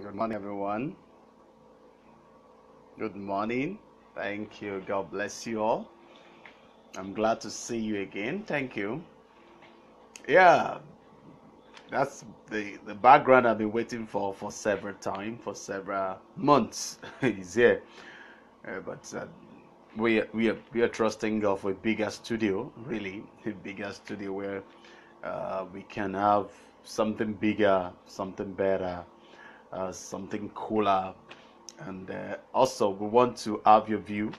Good morning, everyone. Good morning. Thank you. God bless you all. I'm glad to see you again. Thank you. Yeah, that's the background I've been waiting for several time, for several months. Is here, but we are trusting God for a bigger studio, really a bigger studio where we can have something bigger, something better, something cooler. And also, we want to have your view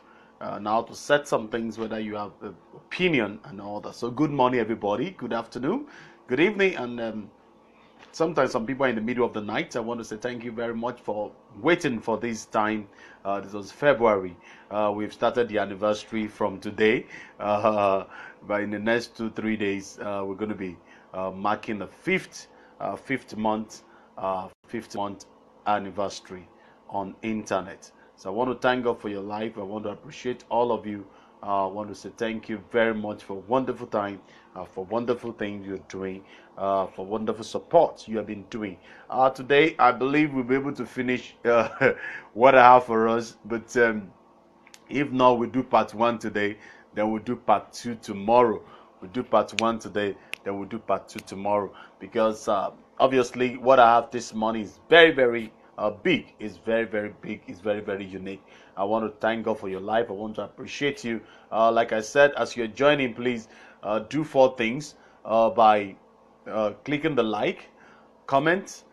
now to set some things, whether you have an opinion and all that. So, good morning, everybody. Good afternoon, good evening, and sometimes some people are in the middle of the night. I want to say thank you very much for waiting for this time. This was February. We've started the anniversary from today. But in the next 2 3 days, we're going to be marking the fifth month anniversary on internet. So I want to thank God for your life. I want to appreciate all of you. I want to say thank you very much for wonderful time, for wonderful things you're doing, for wonderful support you have been doing. Today, I believe we'll be able to finish what I have for us. But if not, we do part one today, then we'll do part two tomorrow. We'll do part one today, then we'll do part two tomorrow. Because obviously, what I have this morning is very, very big. It's very, very big. It's very, very unique. I want to thank God for your life. I want to appreciate you. Like I said, as you're joining, please do four things by clicking the like, comment,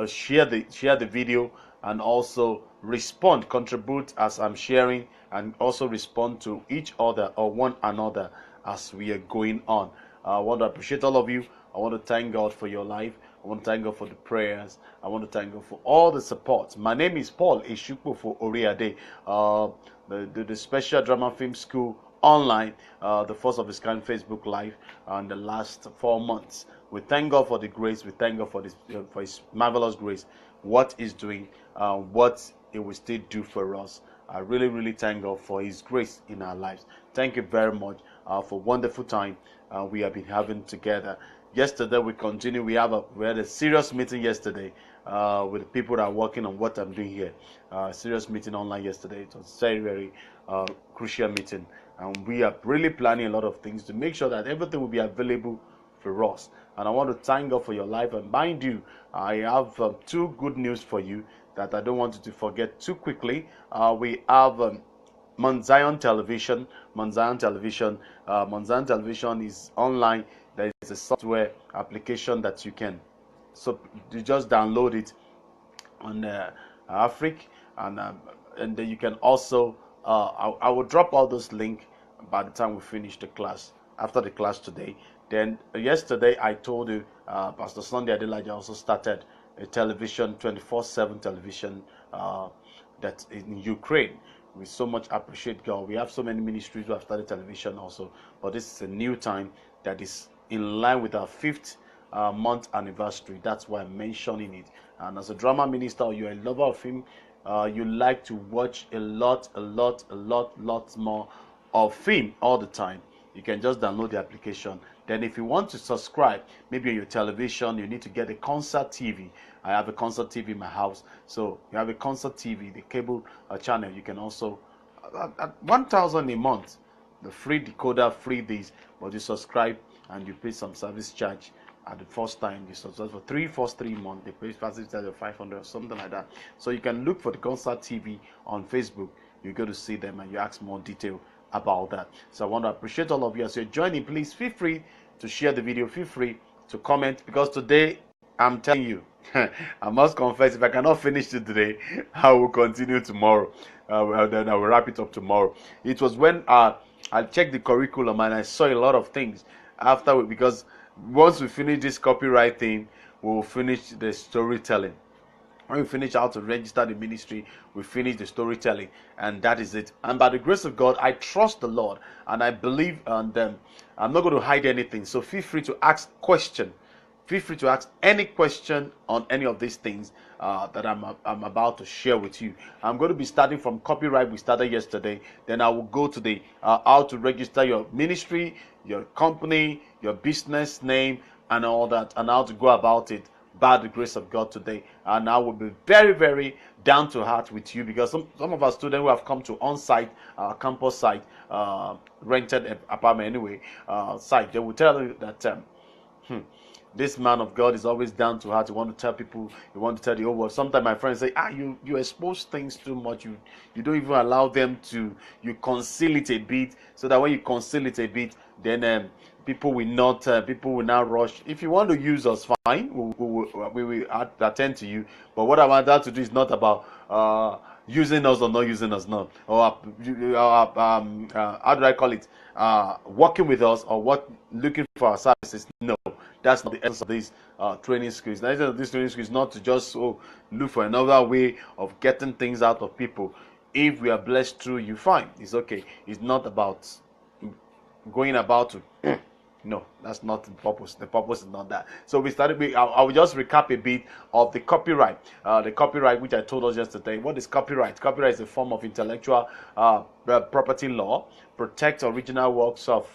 share the video, and also respond, contribute as I'm sharing, and also respond to each other or one another as we are going on. I want to appreciate all of you. I want to thank God for your life. I want to thank God for the prayers. I want to thank God for all the support. My name is Paul-Esupofo Oriade, the Special Drama Film School online, the first of its kind Facebook Live, and the last 4 months. We thank God for the grace. We thank God for this, for His marvelous grace, what He's doing, what He will still do for us. I really, really thank God for His grace in our lives. Thank you very much for wonderful time we have been having together. Yesterday we continue. We had a serious meeting yesterday with the people that are working on what I'm doing here. Serious meeting online yesterday. It was very, very crucial meeting, and we are really planning a lot of things to make sure that everything will be available for us. And I want to thank God for your life. And mind you, I have two good news for you that I don't want you to forget too quickly. We have Mount Zion Television. Mount Zion Television. Mount Zion Television is online. There is a software application that you can, so you just download it on Afric, and and then you can also I will drop all those link by the time we finish the class, after the class today. Then yesterday I told you Pastor Sunday Adelaja also started a television, 24/7 television, that in Ukraine. We so much appreciate God. We have so many ministries who have started television also, but this is a new time that is in line with our fifth month anniversary. That's why I'm mentioning it. And as a drama minister, you're a lover of him. You like to watch a lot more of film all the time. You can just download the application. Then if you want to subscribe, maybe on your television, you need to get a concert TV. I have a concert TV in my house. So you have a concert TV, the cable channel. You can also, at 1,000 a month, the free decoder, free this, but you subscribe and you pay some service charge at the first time. You subscribe for first 3 months, they pay service charge of 500 or something like that. So you can look for the concert TV on Facebook. You go to see them and you ask more detail about that. So I want to appreciate all of you as you're joining. Please feel free to share the video, feel free to comment, because today I'm telling you, I must confess, if I cannot finish it today, I will continue tomorrow. Then I will wrap it up tomorrow. It was when I checked the curriculum and I saw a lot of things because once we finish this copyright thing, we will finish the storytelling. When we finish how to register the ministry, we finish the storytelling, and that is it. And by the grace of God, I trust the Lord and I believe, and I'm not going to hide anything. So feel free to ask question. Feel free to ask any question on any of these things that I'm about to share with you. I'm going to be starting from copyright. We started yesterday. Then I will go to the how to register your ministry, your company, your business name, and all that, and how to go about it by the grace of God today. And I will be very, very down to heart with you, because some of our students who have come to on-site, campus site, rented apartment anyway, site, they will tell you that this man of God is always down to heart. You want to tell people, you want to tell the whole world. Sometimes my friends say, you expose things too much. You don't even allow them to, you conceal it a bit, so that when you conceal it a bit, then people will not rush. If you want to use us, fine, we will attend to you. But what I want to do is not about using us or not using us, no, or how do I call it, working with us, or what, looking for our services. No, that's not the essence of this training schools. The essence of this training school is not to just look for another way of getting things out of people. If we are blessed through you, fine, it's okay. It's not about going about to no, that's not the purpose. The purpose is not that. So we started. I will just recap a bit of the copyright. The copyright, which I told us yesterday. What is copyright? Copyright is a form of intellectual property law. Protect original works of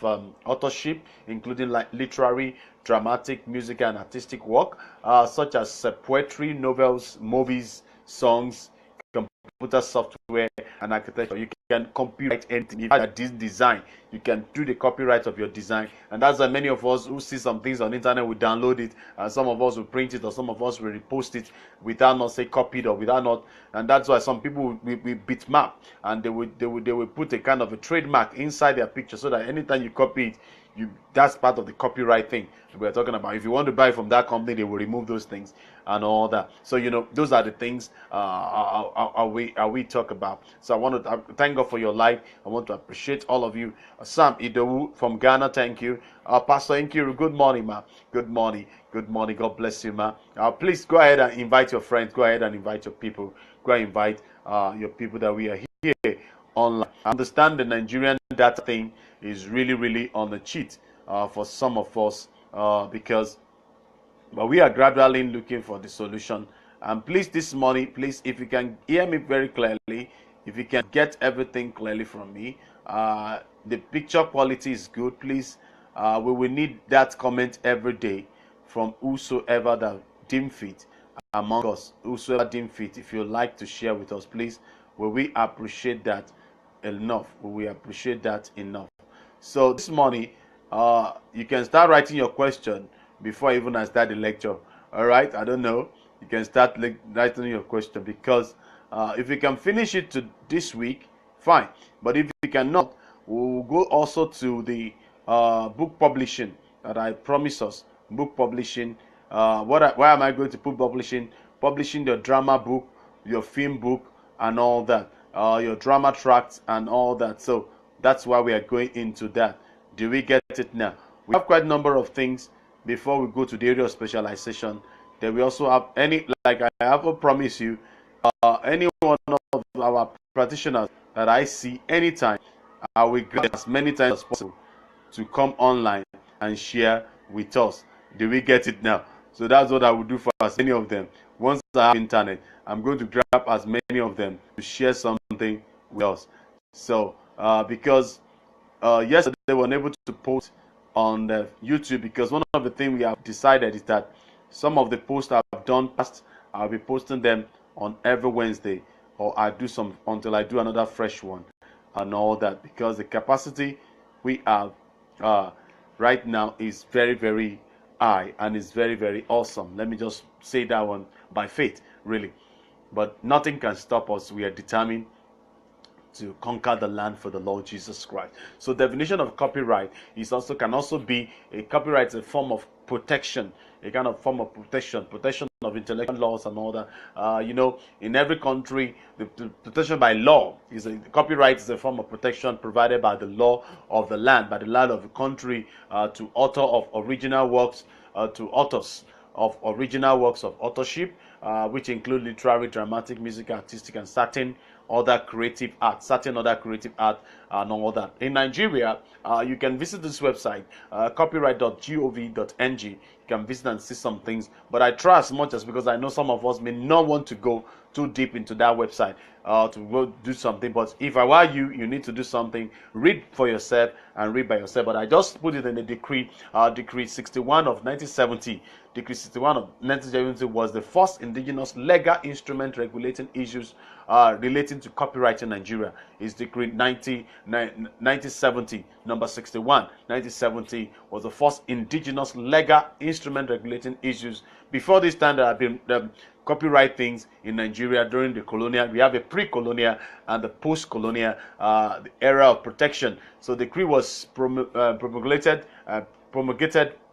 authorship, including like literary, dramatic, musical, and artistic work, such as poetry, novels, movies, songs, computer software, and architecture. You can copyright anything. If you have this design, you can do the copyright of your design. And that's why many of us who see some things on the internet will download it, and some of us will print it, or some of us will repost it without not say copied, or without not. And that's why some people will bitmap, and they will put a kind of a trademark inside their picture, so that anytime you copy it, that's part of the copyright thing we're talking about. If you want to buy from that company, they will remove those things and all that. So those are the things we talk about. So I want to thank God for your life. I want to appreciate all of you. Sam Idowu from Ghana, thank you. Pastor Nkiru, good morning, ma. Good morning. God bless you, ma. Please go ahead and invite your friends. Go ahead and invite your people. Go and invite your people that we are here online. I understand the Nigerian data thing is really, really on the cheat for some of us, but we are gradually looking for the solution. And please, this morning, please, if you can hear me very clearly, if you can get everything clearly from me, the picture quality is good, please. We will need that comment every day from whosoever that deem fit among us. Whosoever deem fit, if you like to share with us, please, we appreciate that enough. We appreciate that enough. So this morning, you can start writing your question before even I start the lecture. All right, I don't know. You can start writing your question, because if you can finish it this week, fine. But if you cannot, we'll go also to the book publishing that I promise us. Book publishing. Why am I going to put publishing? Publishing your drama book, your film book, and all that. Your drama tracts and all that. So that's why we are going into that. Do we get it now? We have quite a number of things before we go to the area of specialization. Then we also have like I have promised you, any one of our practitioners that I see anytime, I will grab as many times as possible to come online and share with us. Do we get it now? So that's what I will do for as many of them. Once I have internet, I'm going to grab as many of them to share something with us. So because yesterday we were unable to post on the YouTube, because one of the things we have decided is that some of the posts I've done past, I'll be posting them on every Wednesday, or I do some until I do another fresh one and all that, because the capacity we have right now is very, very high, and it's very, very awesome. Let me just say that one by faith, really. But nothing can stop us. We are determined to conquer the land for the Lord Jesus Christ. So definition of copyright can also be a copyright is a form of protection, a kind of form of protection of intellectual laws and all that. In every country, the protection by law copyright is a form of protection provided by the law of the land, by the land of the country, to author of original works, to authors of original works of authorship, which include literary, dramatic, musical, artistic, and certain other creative art, and all that. In Nigeria, you can visit this website, copyright.gov.ng. You can visit and see some things, but I try as much as, because I know some of us may not want to go too deep into that website to go do something. But if I were you, you need to do something. Read for yourself and read by yourself. But I just put it in the decree 61 of 1970. Decree 61 of 1970 was the first indigenous legal instrument regulating issues relating to copyright in Nigeria. It's Decree 1970, number 61. 1970 was the first indigenous legal instrument regulating issues. Before this time, there have been copyright things in Nigeria during the colonial. We have a pre-colonial and the post-colonial the era of protection. So the decree was promulgated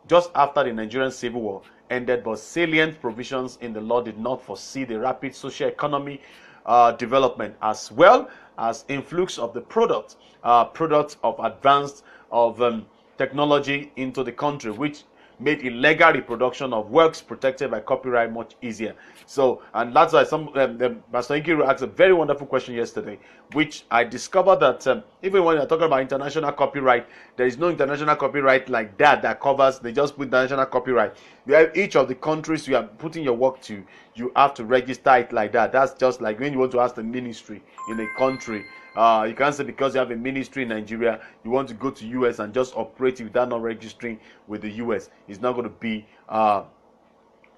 just after the Nigerian Civil War ended, but salient provisions in the law did not foresee the rapid socio-economic development as well as influx of the products of advanced technology into the country, which made illegal reproduction of works protected by copyright much easier. So, and that's why Pastor Ikiru asked a very wonderful question yesterday, which I discovered that even when you're talking about international copyright, there is no international copyright like that covers. They just put international copyright. You have each of the countries you are putting your work to, you have to register it like that. That's just like when you want to ask the ministry in a country. You can't say because you have a ministry in Nigeria, you want to go to US and just operate it without not registering with the US. It's not going to be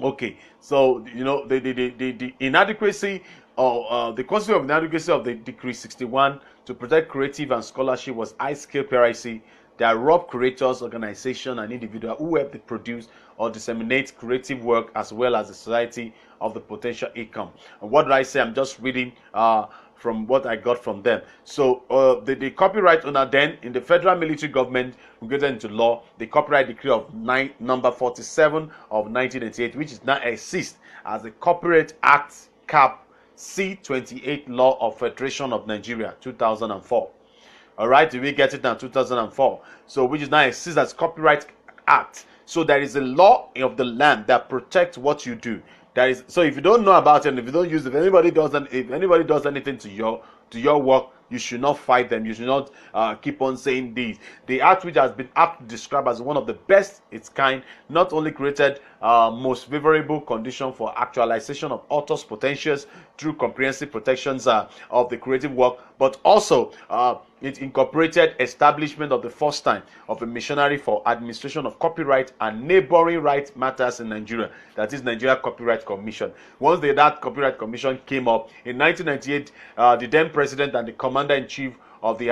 okay. So the inadequacy or the consequence of inadequacy of the Decree 61 to protect creative and scholarship was high-scale piracy. There are rob creators, organization, and individual who help to produce or disseminate creative work as well as the society of the potential income. And what did I say? I'm just reading from what I got from them. So the copyright owner then in the federal military government will get into law the copyright decree of number 47 of 1988, which is now exist as the Copyright Act Cap C28 Law of Federation of Nigeria 2004. All right, did we get it now? 2004. So which is now exists as Copyright Act. So there is a law of the land that protects what you do. That is, so if you don't know about it, and if you don't use it, if anybody does anything to your work, you should not fight them. You should not keep on saying these. The act, which has been aptly described as one of the best its kind, not only created most favorable condition for actualization of authors' potentials through comprehensive protections of the creative work, but also it incorporated establishment of the first time of a missionary for administration of copyright and neighboring rights matters in Nigeria. That is Nigeria Copyright Commission. Once that Copyright Commission came up in 1998, the then president and the commander-in-chief of the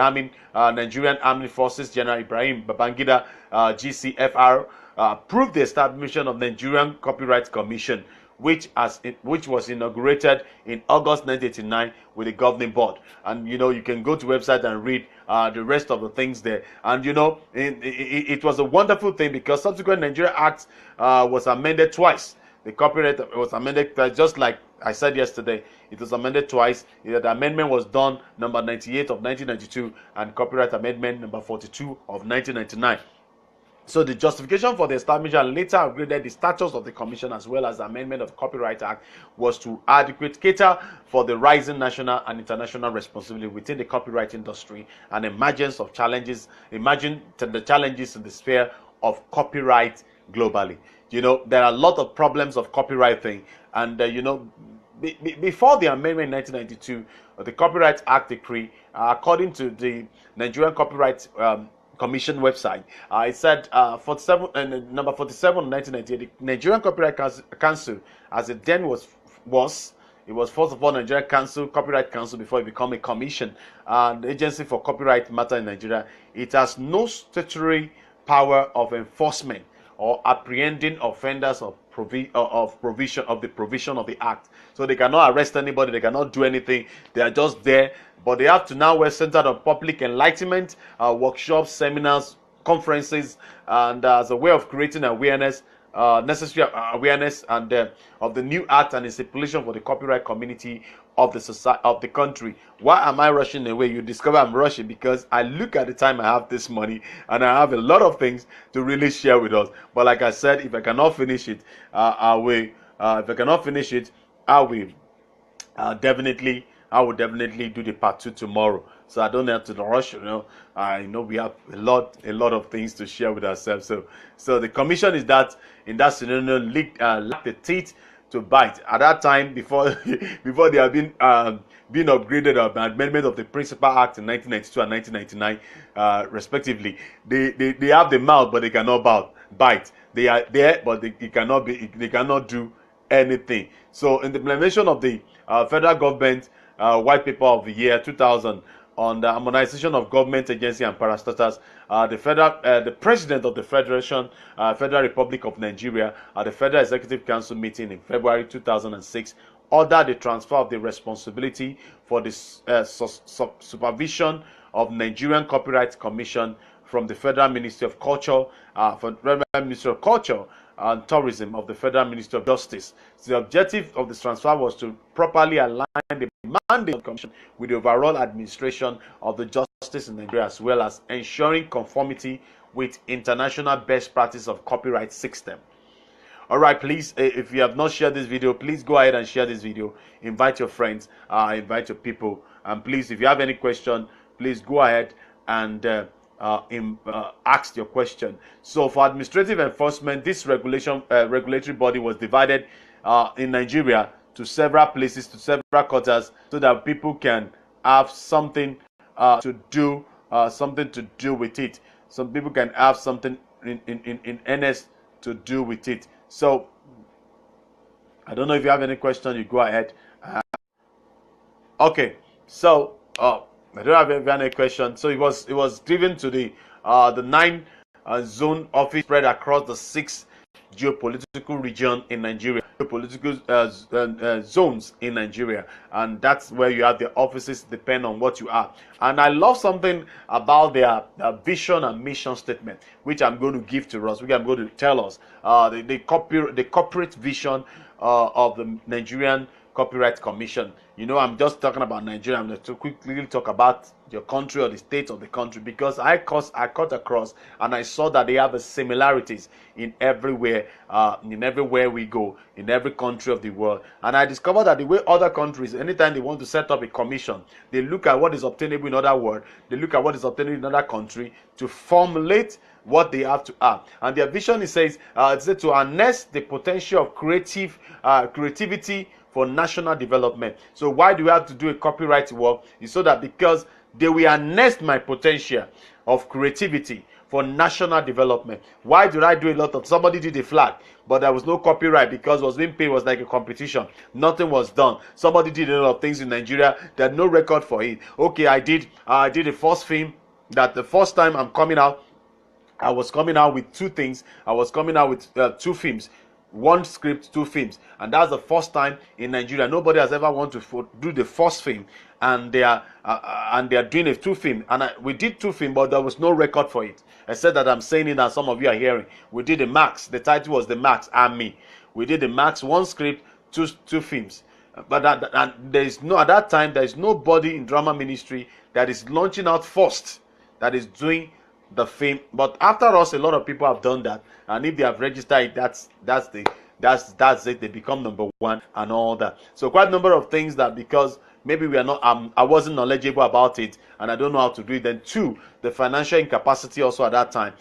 Nigerian Armed Forces, General Ibrahim Babangida, GCFR, approved the establishment of Nigerian Copyright Commission, which was inaugurated in August 1989 with the governing board. And you can go to website and read the rest of the things there. And it was a wonderful thing because subsequent Nigeria Act was amended twice. The copyright was amended just like I said yesterday. It was amended twice. The amendment was done number 98 of 1992 and copyright amendment number 42 of 1999. So the justification for the establishment and later upgraded the status of the commission as well as the amendment of the Copyright Act was to adequate cater for the rising national and international responsibility within the copyright industry and emergence of challenges. Imagine the challenges in the sphere of copyright globally. There are a lot of problems of copyright thing, and before the amendment in 1992, the Copyright Act decree, according to the Nigerian Copyright Commission website, it said number 47 in 1998, the Nigerian Copyright Council, as it then was it was first of all Nigerian Copyright Council before it became a commission, the agency for copyright matter in Nigeria. It has no statutory power of enforcement or apprehending offenders of provision of the act. So they cannot arrest anybody, they cannot do anything. They are just there, but they have to now work centered on public enlightenment, workshops, seminars, conferences, and as a way of creating awareness, necessary awareness and of the new act and its stipulation for the copyright community of the society of the country. Why am I rushing away? You discover I'm rushing because I look at the time I have this money and I have a lot of things to really share with us. But like I said, if I cannot finish it, I will. If I cannot finish it, I will definitely do the part 2 tomorrow. So I don't have to rush. I know we have a lot of things to share with ourselves. So the commission is that in that scenario lack the teeth to bite. At that time, before before they have been upgraded of an amendment of the Principal Act in 1992 and 1999, respectively, they have the mouth but they cannot bite. They are there but they cannot do anything. So in the implementation of the federal government white paper of the year 2000 on the harmonization of government agency and parastatals, the president of the Federal Republic of Nigeria at the Federal Executive Council meeting in February 2006 ordered the transfer of the responsibility for the supervision of Nigerian Copyright Commission from the Federal Ministry of Culture, and Tourism of the Federal Ministry of Justice. So the objective of this transfer was to properly align the mandate of the Commission with the overall administration of the justice in Nigeria, as well as ensuring conformity with international best practice of copyright system. All right, please, if you have not shared this video, please go ahead and share this video. Invite your friends, invite your people, and please, if you have any question, please go ahead and ask your question. So for administrative enforcement, this regulatory body was divided in Nigeria to several places, to several quarters, so that people can have something to do with it. Some people can have something in earnest to do with it. So I don't know if you have any question, you go ahead. Okay, so I don't have any question. So it was given to the 9 zone office spread across the 6 geopolitical region in Nigeria, geopolitical zones in Nigeria, and that's where you have the offices depend on what you are. And I love something about their vision and mission statement, which I'm going to give to us, which I'm going to tell us the corporate vision of the Nigerian Copyright Commission. You know, I'm just talking about Nigeria. I'm going to quickly talk about your country or the state of the country, because I cut across and I saw that they have the similarities in everywhere we go, in every country of the world. And I discovered that the way other countries, anytime they want to set up a commission, they look at what is obtainable in other world, they look at what is obtainable in another country to formulate what they have to have. And their vision, it says to harness the potential of creativity for national development. So why do we have to do a copyright work? It's so that because they will harness my potential of creativity for national development. Why did I do a lot of, somebody did a flag, but there was no copyright because what was being paid was like a competition. Nothing was done. Somebody did a lot of things in Nigeria, there had no record for it. Okay, I did a first film that the first time I'm coming out, I was coming out with 2 things. I was coming out with 2 films. 1 script, 2 films, and that's the first time in Nigeria. Nobody has ever wanted to do the first film, and they are doing a 2 film. And we did 2 films, but there was no record for it. I said that I'm saying it, and some of you are hearing. We did the Max. The title was the Max Army. We did the Max, 1 script, 2 films. But there is no, at that time, there is nobody in drama ministry that is launching out first, that is doing the film. But after us, a lot of people have done that, and if they have registered it, that's it. They become number 1 and all that. So quite a number of things that, because maybe we are not, I wasn't knowledgeable about it and I don't know how to do it. Then 2, the financial incapacity also at that time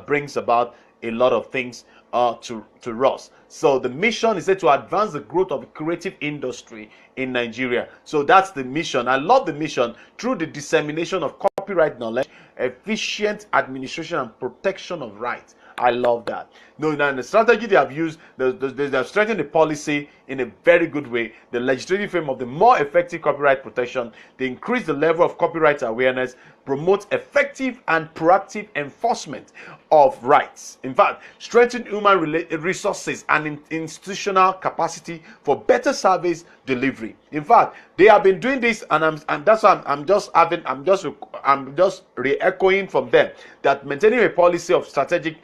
brings about a lot of things to us. So the mission is to advance the growth of the creative industry in Nigeria. So that's the mission. I love the mission through the dissemination of copyright knowledge, efficient administration and protection of rights. I love that. No, now the strategy they have used, they have strengthened the policy in a very good way. The legislative frame of the more effective copyright protection, they increase the level of copyright awareness, promote effective and proactive enforcement of rights. In fact, strengthen human resources and institutional capacity for better service delivery. In fact, they have been doing this, and that's why I'm just re-echoing from them that maintaining a policy of strategic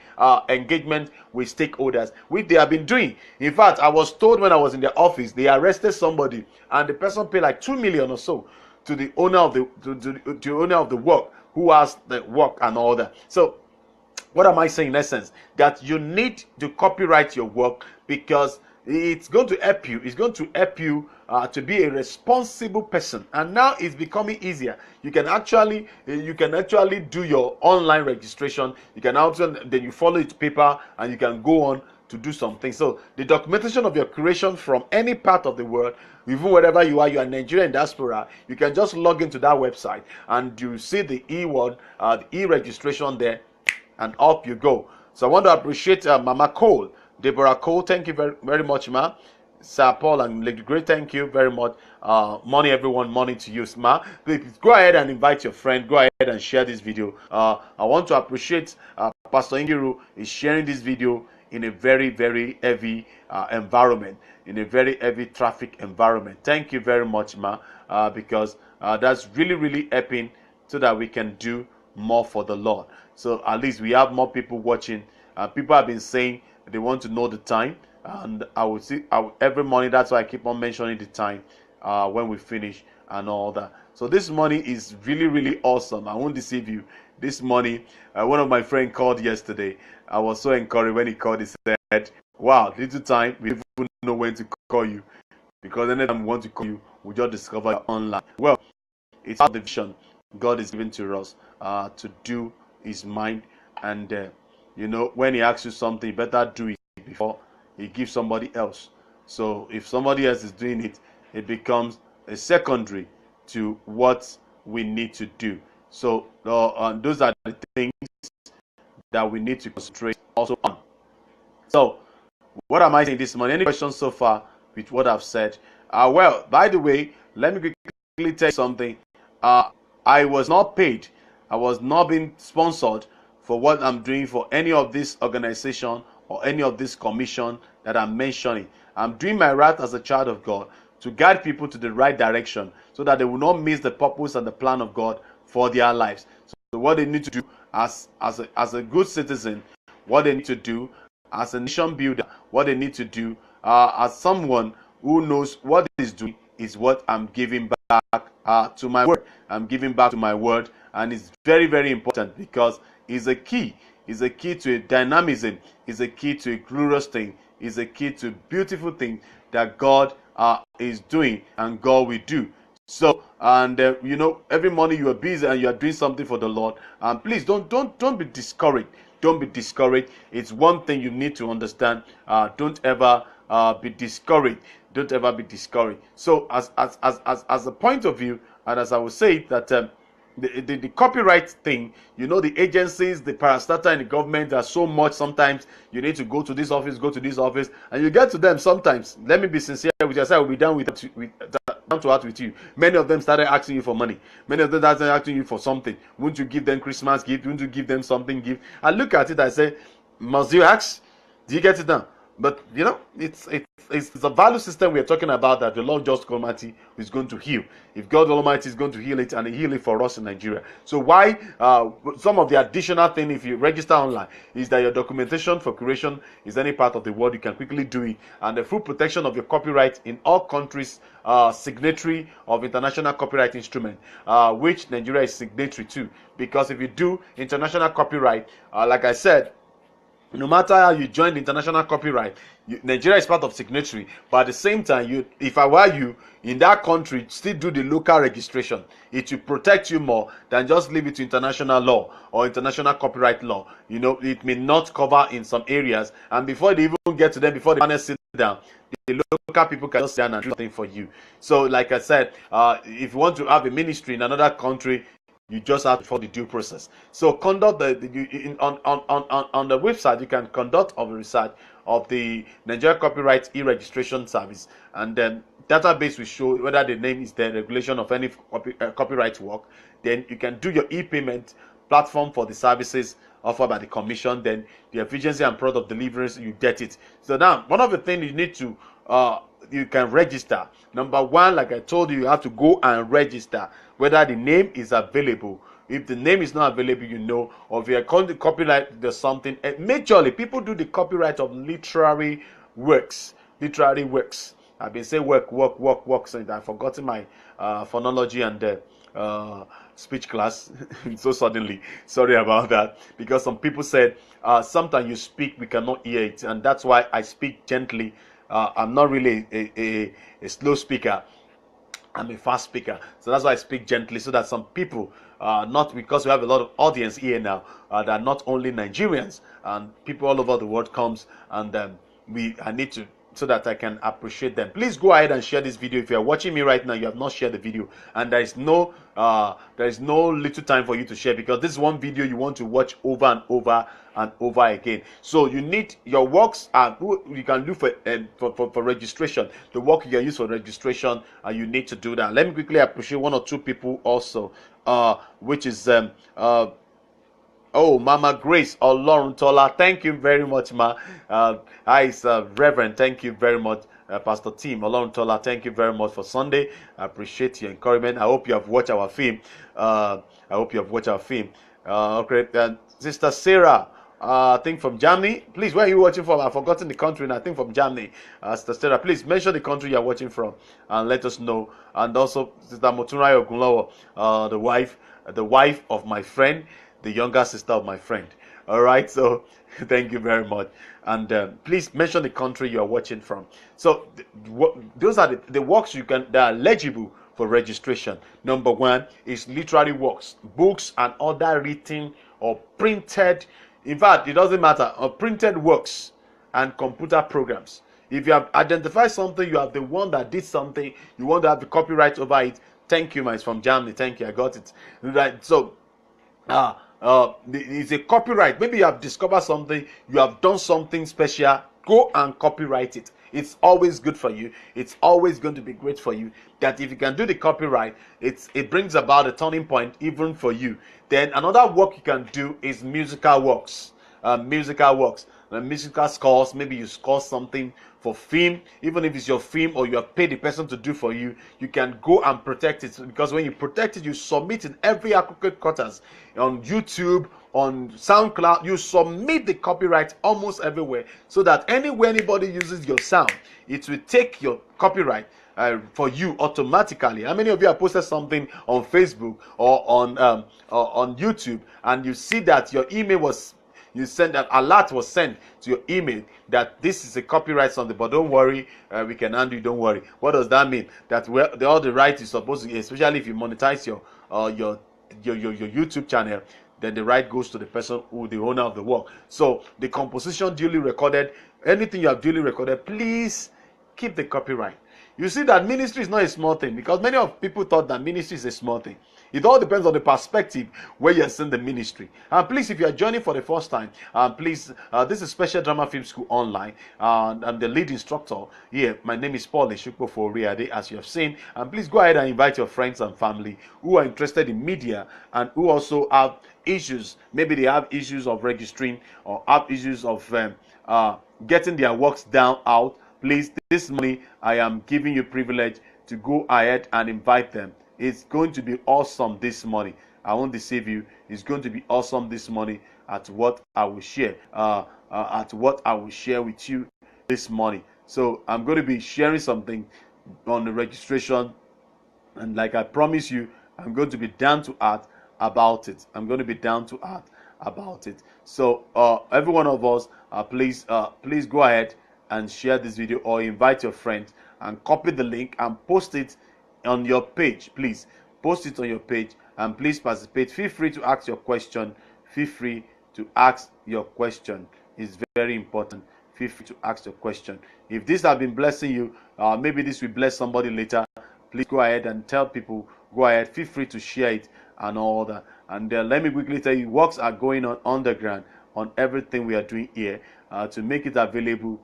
engagement with stakeholders, which they have been doing. In fact, I was told when I was in their office, they arrested somebody, and the person paid like 2 million or so to the owner of the owner of the work, who has the work and all that. So what am I saying in essence? That you need to copyright your work, because it's going to help you. It's going to help you to be a responsible person. And now it's becoming easier. You can actually do your online registration. You can also, then you follow it paper, and you can go on to do something. So the documentation of your creation from any part of the world, even wherever you are in Nigeria in diaspora, you can just log into that website and you see the E1, the e-registration there, and up you go. So I want to appreciate Mama Cole, Deborah Cole. Thank you very, very much, ma. Sir Paul and Lady Great, thank you very much. Money, everyone, money to use, ma. Please go ahead and invite your friend. Go ahead and share this video. I want to appreciate Pastor Ingiru is sharing this video in a very, very heavy environment, in a very heavy traffic environment. Thank you very much, ma, because that's really, really helping so that we can do more for the Lord. So at least we have more people watching. People have been saying they want to know the time, and I will see every morning. That's why I keep on mentioning the time when we finish and all that. So this morning is really, really awesome. I won't deceive you. This morning, one of my friends called yesterday. I was so encouraged when he called. He said, "Wow, little time. We don't even know when to call you, because anytime we want to call you, we just discover you're online." Well, it's the vision God is giving to us to do His mind, and when He asks you something, you better do it before He gives somebody else. So if somebody else is doing it, it becomes a secondary to what we need to do. So those are the things that we need to concentrate also on. So what am I saying this morning? Any questions so far with what I've said? Well, by the way, let me quickly tell you something. I was not paid. I was not being sponsored for what I'm doing for any of this organization or any of this commission that I'm mentioning. I'm doing my right as a child of God to guide people to the right direction so that they will not miss the purpose and the plan of God for their lives. So what they need to do as a good citizen, what they need to do as a nation builder, what they need to do as someone who knows what is doing is what I'm giving back to my word. I'm giving back to my word, and it's very, very important because it's a key. It's a key to a dynamism. It's a key to a glorious thing. It's a key to a beautiful thing that God is doing and God will do. So, and every morning you are busy and you are doing something for the Lord. And please don't be discouraged. Don't be discouraged. It's one thing you need to understand. Don't ever be discouraged. Don't ever be discouraged. So, as a point of view, and as I would say that the copyright thing, the agencies, the parastatal in the government are so much. Sometimes you need to go to this office, and you get to them. Sometimes, let me be sincere with you, I will be down down to earth with you. Many of them started asking you for money. Many of them started asking you for something. Won't you give them Christmas gift? Won't you give them something gift? I look at it, I say, must you ask? Do you get it done? But it's a value system we are talking about that the Lord just Almighty is going to heal. If God Almighty is going to heal it, and He heal it for us in Nigeria. So why some of the additional thing, if you register online, is that your documentation for creation is any part of the world, you can quickly do it, and the full protection of your copyright in all countries, signatory of international copyright instrument, which Nigeria is signatory to. Because if you do international copyright, like I said, no matter how you join the international copyright, Nigeria is part of signatory, but at the same time, if I were you in that country, still do the local registration. It will protect you more than just leave it to international law or international copyright law. It may not cover in some areas, and before they even get to them, before the panel sit down, the local people can just sit down and do something for you. So, like I said, if you want to have a ministry in another country, you just have to follow the due process. So conduct on the website, you can conduct of research of the Nigeria Copyright e-registration service, and then database will show whether the name is the regulation of any copyright work. Then you can do your e-payment platform for the services offered by the commission. Then the efficiency and product deliveries, you get it. So now, one of the things you need to you can register. Number one, like I told you, you have to go and register whether the name is available. If the name is not available, or if you are going to copyright there's something. And majorly, people do the copyright of literary works. Literary works. I've been saying work, so I've forgotten my phonology and speech class so suddenly. Sorry about that. Because some people said sometimes you speak, we cannot hear it, and that's why I speak gently. I'm not really a slow speaker. I'm a fast speaker, so that's why I speak gently, so that some people, not because we have a lot of audience here now, that are not only Nigerians and people all over the world comes, and I need to, so that I can appreciate them. Please go ahead and share this video. If you are watching me right now, you have not shared the video, and there is no little time for you to share, because this is one video you want to watch over and over and over again. So you need your works, you can do for registration. The work you can use for registration, you need to do that. Let me quickly appreciate one or two people also, which is oh, Mama Grace Oloruntola, thank you very much, ma. Hi, Reverend, thank you very much. Pastor Tim Oloruntola, thank you very much for Sunday. I appreciate your encouragement. I hope you have watched our film. Okay, Sister Sarah, I think from Germany. Please, where are you watching from? I've forgotten the country, and I think from Germany. Sister Sarah, please mention the country you are watching from and let us know. And also, Sister Motunrayo Ogunlowo, the wife of my friend, the younger sister of my friend. All right, so thank you very much. And please mention the country you are watching from. So those are the works that are legible for registration. Number one is literary works, books and other written or printed. In fact, it doesn't matter. Printed works and computer programs. If you have identified something, you have the one that did something, you want to have the copyright over it. Thank you, man. It's from Germany. Thank you. I got it. Right. So, it's a copyright. Maybe you have discovered something, you have done something special. Go and copyright it. It's always good for you. It's always going to be great for you. That if you can do the copyright, it brings about a turning point even for you. Then another work you can do is musical works. Musical scores. Maybe you score something for film, even if it's your film or you have paid the person to do for you, you can go and protect it, because when you protect it, you submit in every appropriate quarters on YouTube, on SoundCloud. You submit the copyright almost everywhere, so that anywhere anybody uses your sound, it will take your copyright for you automatically. How many of you have posted something on Facebook or on YouTube, and you see that your email was, you send an alert was sent to your email that this is a copyright something, but don't worry, we can handle it, don't worry. What does that mean? That all the right is supposed to, especially if you monetize your YouTube channel, then the right goes to the person who the owner of the work. So the composition duly recorded, anything you have duly recorded, please keep the copyright. You see that ministry is not a small thing, because many of people thought that ministry is a small thing. It all depends on the perspective where you're seeing the ministry. And please, if you are joining for the first time, please, this is Special Drama Film School Online. I'm the lead instructor here. My name is Paul-Esupofo, as you have seen. And please go ahead and invite your friends and family who are interested in media and who also have issues. Maybe they have issues of registering or have issues of getting their works out. Please, this morning I am giving you privilege to go ahead and invite them. It's going to be awesome this morning. I won't deceive you. It's going to be awesome this morning at what I will share. With you this morning. So I'm going to be sharing something on the registration, and like I promise you, I'm going to be down to earth about it. So every one of us, please go ahead and share this video, or invite your friends and copy the link and post it on your page. Please post it on your page, and please participate. Feel free to ask your question. It's very important. Feel free to ask your question. If this has been blessing you, maybe this will bless somebody later. Please go ahead and tell people. Go ahead, feel free to share it and all that. And let me quickly tell you, works are going on underground on everything we are doing here to make it available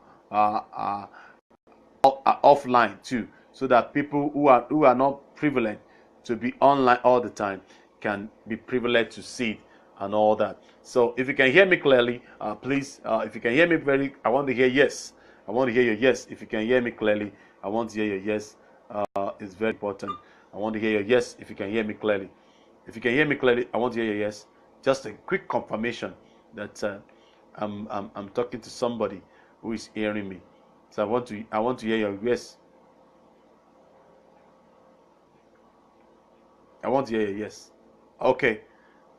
offline too, so that people who are not privileged to be online all the time can be privileged to see it and all that. So if you can hear me clearly, please, if you can hear me I want to hear yes. I want to hear your yes. If you can hear me clearly, I want to hear your yes. It's very important. I want to hear your yes if you can hear me clearly. If you can hear me clearly, I want to hear your yes. Just a quick confirmation that I'm talking to somebody who is hearing me. So I want to hear your yes. I want to hear your yes. Okay.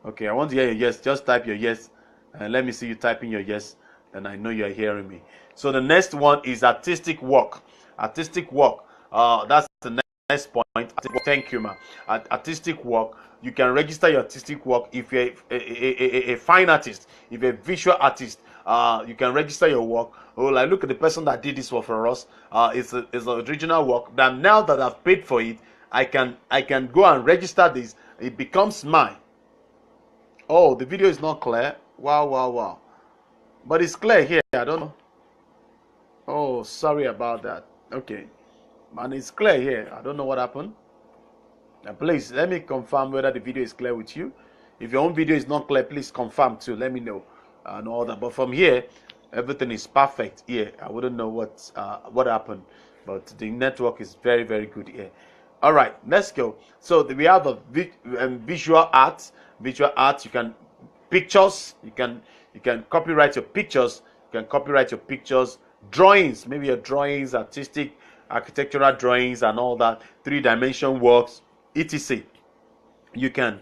I want to hear your yes. Just type your yes, and let me see you typing your yes, and I know you're hearing me. So the next one is artistic work. That's the next next point. Thank you, ma. Artistic work. You can register your artistic work if you're a fine artist, if you're a visual artist. You can register your work. Oh, like look at the person that did this work for us. It's an original work. That now that I've paid for it, I can go and register this. It becomes mine. Oh, the video is not clear. Wow, wow, wow. But it's clear here. I don't know. Oh, sorry about that. Okay. And it's clear here. I don't know what happened. Please let me confirm whether the video is clear with you. If your own video is not clear, please confirm too. Let me know and all that. But from here, everything is perfect here. I wouldn't know what happened, but the network is very, very good here. All right, let's go. So we have a visual art. Visual art. You can pictures. You can copyright your pictures. You can copyright your pictures. Drawings. Maybe your drawings, artistic, architectural drawings, and all that. 3-dimension works, etc. You can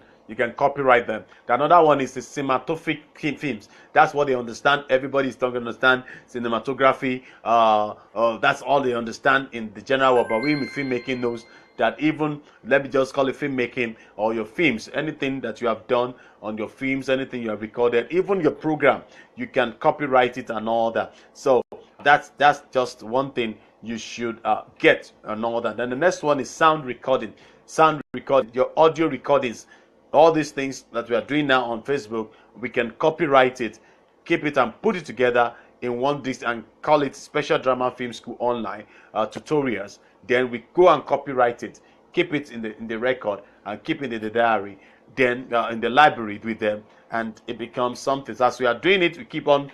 copyright them. Another one is the cinematographic films. That's what they understand. Everybody is not going to understand cinematography. That's all they understand in the general world. But we in filmmaking knows that even, let me just call it filmmaking, or your films, anything that you have done on your films, anything you have recorded, even your program, you can copyright it and all that. So that's just one thing you should get and all that. Then the next one is sound recording. Sound recording, your audio recordings. All these things that we are doing now on Facebook, we can copyright it, keep it, and put it together in one disc and call it Special Drama Film School Online tutorials. Then we go and copyright it, keep it in the record, and keep it in the diary, then in the library with them, and it becomes something. So as we are doing it, we keep on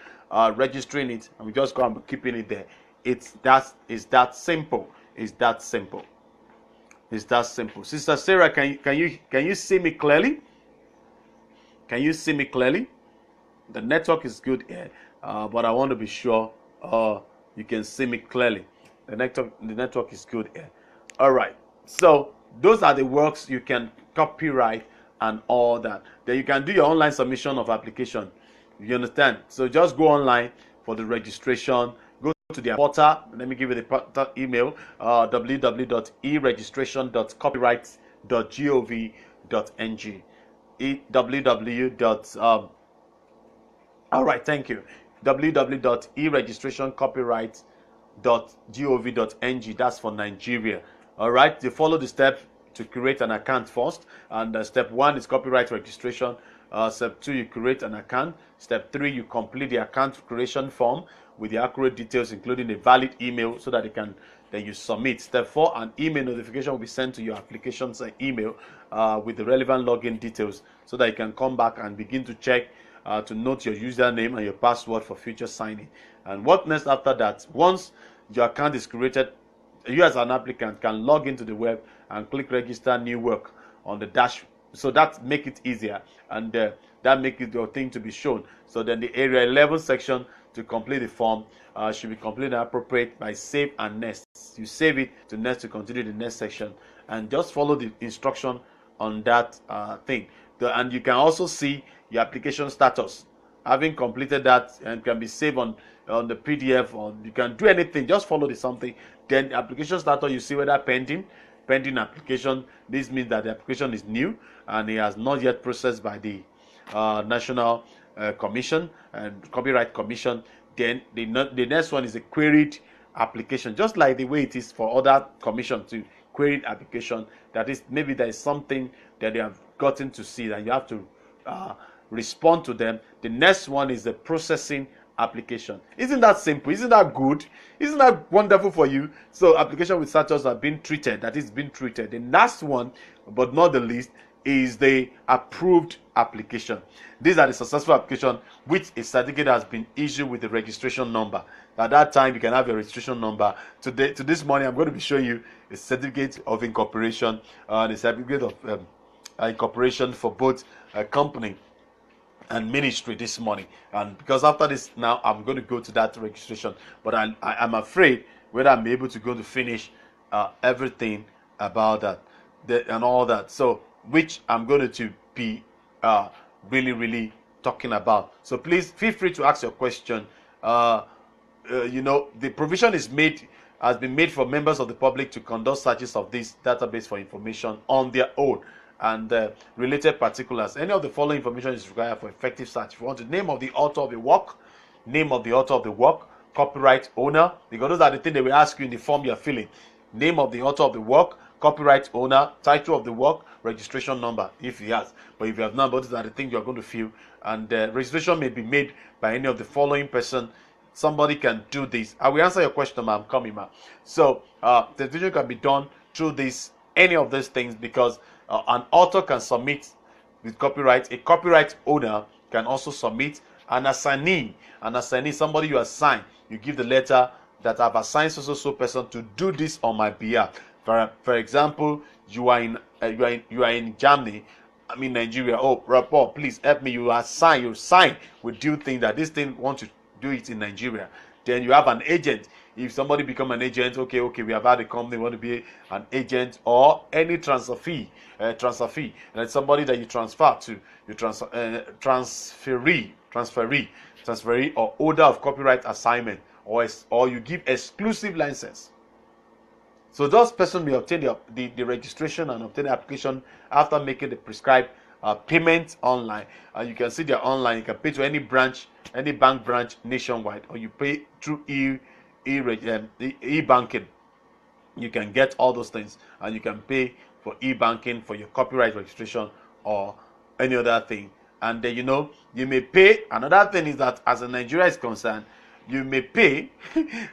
registering it, and we just go and keeping it there. It's that simple. It's that simple. It's that simple. Sister Sarah, can you see me clearly? Can you see me clearly? The network is good here, but I want to be sure you can see me clearly. The network is good here. All right. So those are the works you can copyright and all that. Then you can do your online submission of application. You understand? So just go online for the registration. Go to their portal. Let me give you the portal email: www.eregistration.copyright.gov.ng. All right, thank you. www.eregistrationcopyright.gov.ng. That's for Nigeria. All right, they follow the step to create an account first, and step 1 is copyright registration. Step 2, you create an account. Step 3, you complete the account creation form with the accurate details, including a valid email, so that then you submit. Step 4, an email notification will be sent to your application's email with the relevant login details, so that you can come back and begin to check to note your username and your password for future signing. And what next after that? Once your account is created, you as an applicant can log into the web and click register new work on the dash. So that make it easier, and that make it your thing to be shown. So then the area 11 section to complete the form should be completed and appropriate by save and next. You save it to next to continue the next section, and just follow the instruction on that thing. And you can also see your application status. Having completed that, and can be saved on the PDF, or you can do anything. Just follow the something. Then the application status, you see whether pending application. This means that the application is new and it has not yet processed by the National Commission and Copyright Commission. Then the next one is a queried application, just like the way it is for other commission to queried application. That is, maybe there is something that they have gotten to see that you have to respond to them. The next one is the processing application. Isn't that simple? Isn't that good? Isn't that wonderful for you? So application with status are being treated. That is being treated. The last one, but not the least, is the approved application. These are the successful application which a certificate has been issued with the registration number. At that time, you can have your registration number. To this morning, I'm going to be showing you a certificate of incorporation and a certificate of incorporation for both a company and ministry this morning. And because after this now, I'm going to go to that registration, but I'm afraid whether I'm able to go to finish everything about that and all that. So which I'm going to be really talking about. So please feel free to ask your question. The provision is made has been made for members of the public to conduct searches of this database for information on their own and related particulars. Any of the following information is required for effective search. If you want the name of the author of the work, name of the author of the work, copyright owner, because those are the things they will ask you in the form you're filling. Name of the author of the work, copyright owner, title of the work, registration number, if he has. But if you have none, those are the things you're going to fill. And registration may be made by any of the following person. Somebody can do this. I will answer your question, ma'am. Coming, ma'am. So the registration can be done through this, any of these things, because an author can submit with copyright. A copyright owner can also submit. An assignee, somebody you assign. You give the letter that I've assigned so person to do this on my behalf. For example, you are in Germany. I'm in Nigeria. Oh, Paul, please help me. You sign with due thing that this thing want to do it in Nigeria. Then you have an agent. If somebody become an agent, okay, we have had a company, want to be an agent or any transfer fee, and it's somebody that you transfer to, you transferee or holder of copyright assignment, or you give exclusive license. So those person may obtain the registration and obtain the application after making the prescribed payment online. You can see they're online. You can pay to any branch, any bank branch nationwide, or you pay through e-banking. You can get all those things, and you can pay for e-banking for your copyright registration or any other thing. And then you may pay. Another thing is that as Nigeria is concerned, you may pay.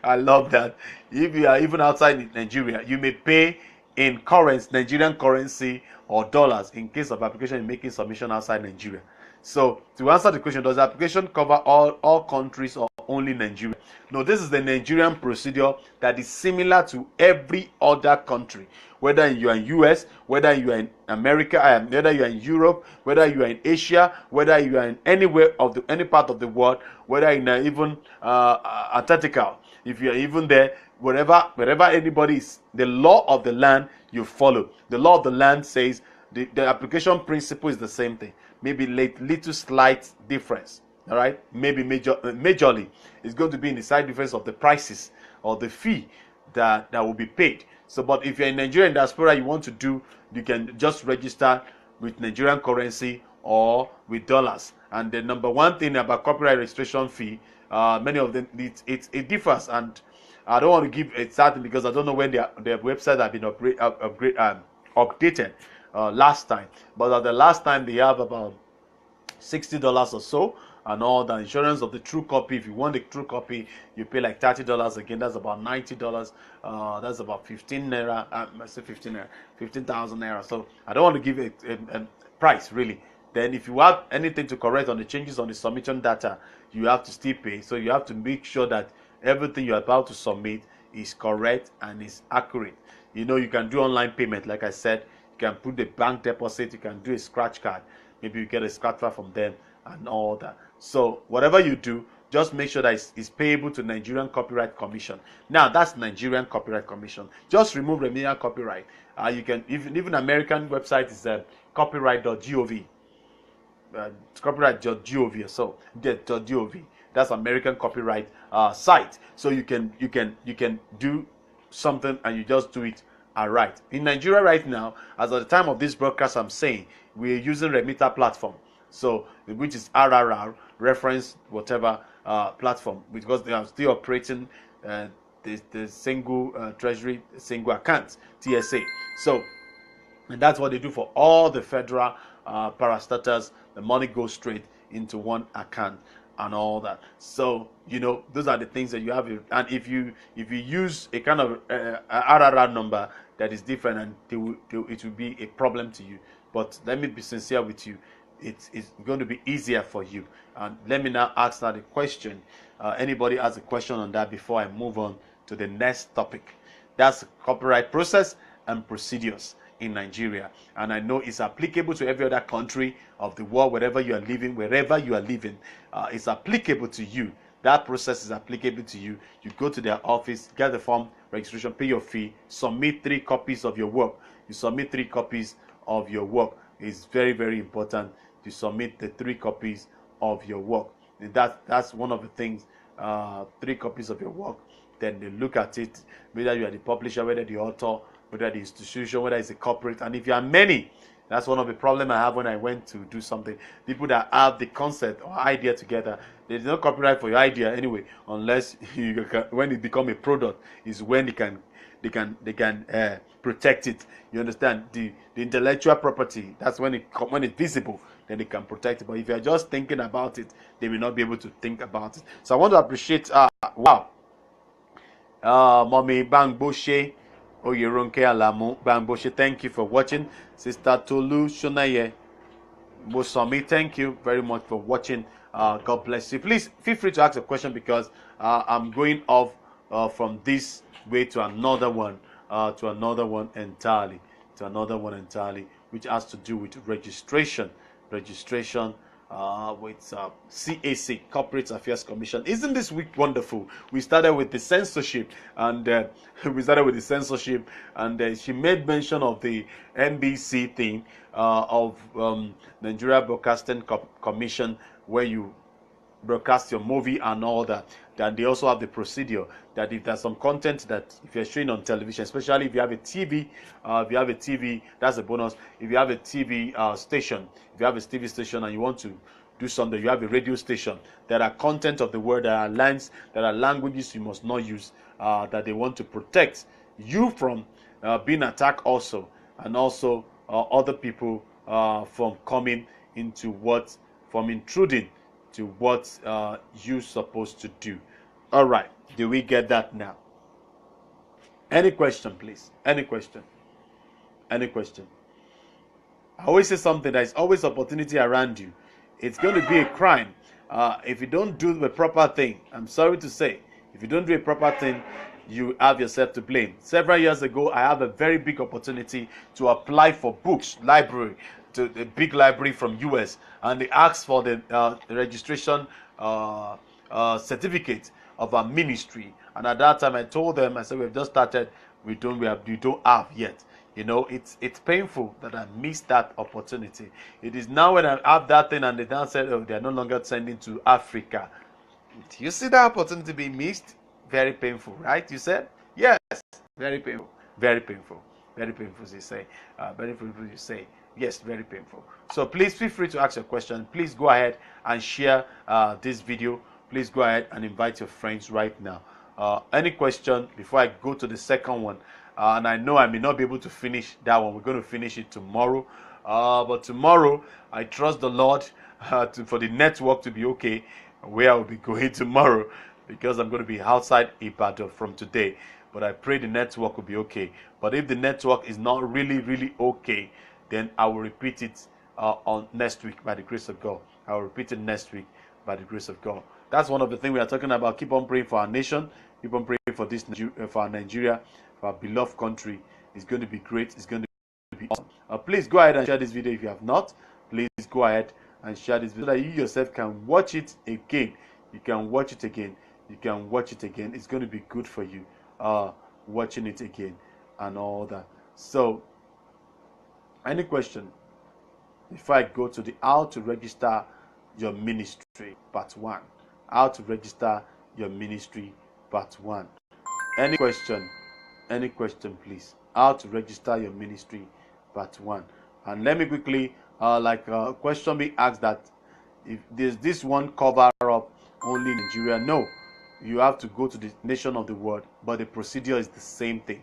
I love that. If you are even outside Nigeria, you may pay in currency, Nigerian currency or dollars in case of application in making submission outside Nigeria. So to answer the question, does the application cover all countries or only Nigeria? No, this is the Nigerian procedure that is similar to every other country. Whether you are in US, whether you are in America, whether you are in Europe, whether you are in Asia, whether you are in anywhere of any part of the world, whether in even Antarctica, if you are even there, wherever anybody is, the law of the land you follow. The law of the land says the application principle is the same thing. Maybe little slight difference. All right, maybe majorly it's going to be in the side difference of the prices or the fee that will be paid. So, but if you're in Nigerian diaspora, you can just register with Nigerian currency or with dollars. And the number one thing about copyright registration fee, many of them it differs, and I don't want to give exactly because I don't know when their website have been updated last time. But at the last time they have about $60 or so, and all the insurance of the true copy. If you want the true copy, you pay like $30 again. That's about $90. That's about 15 naira. I say 15 naira, 15,000 naira. So I don't want to give a price really. Then if you have anything to correct on the changes on the submission data, you have to still pay. So you have to make sure that everything you're about to submit is correct and is accurate. You can do online payment, like I said. You can put the bank deposit. You can do a scratch card. Maybe you get a scratch card from them and all that. So whatever you do, just make sure that it's payable to Nigerian Copyright Commission. Now that's Nigerian Copyright Commission. Just remove copyright. You can even American website is copyright.gov. Copyright.gov. So .gov. That's American copyright site. So you can do something and you just do it right. In Nigeria right now, as at the time of this broadcast, I'm saying we're using Remitter platform. So which is RRR, reference whatever platform, because they are still operating the single treasury, single account, TSA. So and that's what they do for all the federal parastatals. The money goes straight into one account and all that. So those are the things that you have. And if you use a kind of RRR number that is different, and it will be a problem to you. But let me be sincere with you. It's going to be easier for you. And let me now ask the question. Anybody has a question on that before I move on to the next topic? That's the copyright process and procedures in Nigeria. And I know it's applicable to every other country of the world, wherever you are living, it's applicable to you. That process is applicable to you. You go to their office, get the form, registration, pay your fee, submit 3 copies of your work. You submit 3 copies of your work. It's very, very important to submit the 3 copies of your work. And that's one of the things, 3 copies of your work. then they look at it, whether you are the publisher, whether the author, whether the institution, whether it's a corporate. And if you are many, that's one of the problems I have when I went to do something. People that have the concept or idea together, there's no copyright for your idea anyway, unless you can, when it become a product, is when they can protect it. You understand? The intellectual property, that's when it's visible, then they can protect it. But if you're just thinking about it, they will not be able to think about it. So I want to appreciate wow. Mommy Bangboshe Oyeronke Alamu Bangboshe, thank you for watching. Sister Tolu Shonaye Bosomi, thank you very much for watching. God bless you. Please feel free to ask a question, because I'm going off from this way to another one entirely, which has to do with registration with CAC, Corporate Affairs Commission. Isn't this week wonderful? We started with the censorship, and she made mention of the NBC thing of Nigeria Broadcasting Commission, where you broadcast your movie and all that. Then they also have the procedure that if there's some content that if you're showing on television, especially if you have a TV, that's a bonus. If you have a TV station, and you want to do something, you have a radio station, there are content of the word, there are lines, there are languages you must not use, that they want to protect you from being attacked also, and also other people from intruding to what you're supposed to do. All right, do we get that now? Any question, please? Any question? I always say something, there is always opportunity around you. It's going to be a crime if you don't do the proper thing. I'm sorry to say, if you don't do a proper thing, you have yourself to blame. Several years ago, I have a very big opportunity to apply for books, library, to a big library from US, and they asked for the registration certificate of our ministry. And at that time, I told them, I said, we've just started, we don't have yet. You know, it's painful that I missed that opportunity. It is now when I have that thing, and they now said, oh, they're no longer sending to Africa. Do you see that opportunity being missed? Very painful, right? You said? Yes, very painful. Very painful. Very painful, you say. Very painful, you say. Yes, very painful. So please feel free to ask your question. Please go ahead and share this video. Please go ahead and invite your friends right now. Any question before I go to the second one? And I know I may not be able to finish that one. We're going to finish it tomorrow. But tomorrow, I trust the Lord for the network to be okay where I'll be going tomorrow, because I'm going to be outside Ibadan from today. But I pray the network will be okay. But if the network is not really okay, then I will repeat it on next week by the grace of God. I will repeat it next week by the grace of God. That's one of the things we are talking about. Keep on praying for our nation. Keep on praying for this, for our Nigeria, for our beloved country. It's going to be great. It's going to be awesome. Please go ahead and share this video if you have not. Please go ahead and share this video so that you yourself can watch it again. You can watch it again. You can watch it again. It's going to be good for you watching it again and all that. So, any question before I go to the how to register your ministry part 1? How to register your ministry part 1. Any question? Any question, please? How to register your ministry part 1. And let me quickly, question being asked that if there's this one cover up only in Nigeria. No, you have to go to the nation of the world, but the procedure is the same thing.